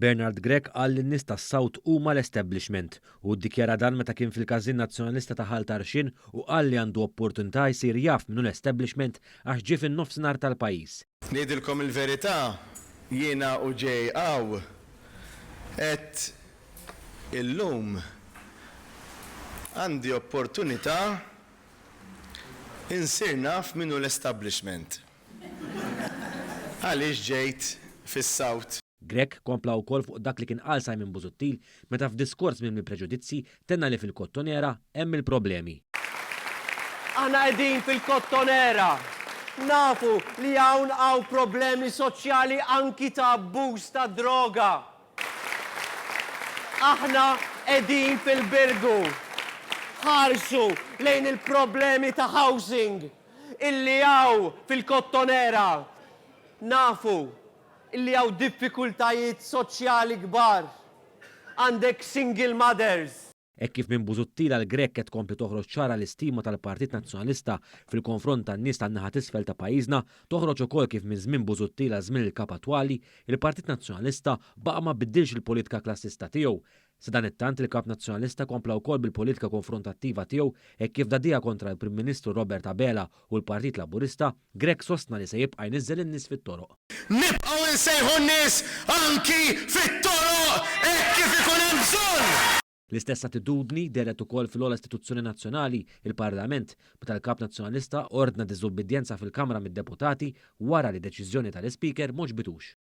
Bernard Grech qal li n-nies tas-South huma l-establishment u ddikjara dan meta kien fil-Każin Nazzjonalista ta' Ħal Tarxien u qal li għandu opportunità jsir jaf minnu l-establishment għax ġie fin-Nofsinhar tal-pajjiż. Ngħidilkom il-verità, jiena u Jgħid qed illum għandi opportunità insir naf minnu l-establishment. Għaliex ġejt fis-South. Grech kompla wkoll fuq dak li kien qal Simon Busuttil meta f'diskors minn il-preġudizzi tenna li fil-Kottonera hemm il-problemi. Aħna qegħdin fil-Kottonera. Nafu li hawn problemi soċjali anki ta' abbuż ta' droga. Aħna qegħdin fil-Birgu. Ħarsu lejn il-problemi ta' housing illi hawn fil-Kottonera. Nafu illi hawn diffikultajiet soċjali kbar. Għandek single mothers. Hekk kif minn Busuttil għal Grech qed tkompli toħroġ ċara l-istima tal-Partit Nazzjonalista fil-konfront tan-nies tan-naħa t'isfel ta' pajjiżna, toħroġ ukoll kif minn żmien Busuttil għal żmien il-Kap attwali, il-Partit Nazzjonalista baqa' ma biddilx il-politika klassista tiegħu. Sadan it-tant il-Kap Nazzjonalista kompla wkoll bil-politika konfrontattiva tiegħu hekk kif dadija kontra l-Prim Ministru Robert Abela u l-Partit Laburista, Grech sostna li se jibqa' jniżżel in-nies fit-toroq. Nibqgħu nsejħu n-nies anki fit-toroq hekk kif ikun hemm bżonn! L-istess attitudni deret ukoll fil-ogħla istituzzjoni nazzjonali, il-Parlament, meta l-Kap Nazzjonalista ordna diżubbidjenza fil-Kamra mid-Deputati wara li deċiżjoni tal-Ispeaker mhux bitux.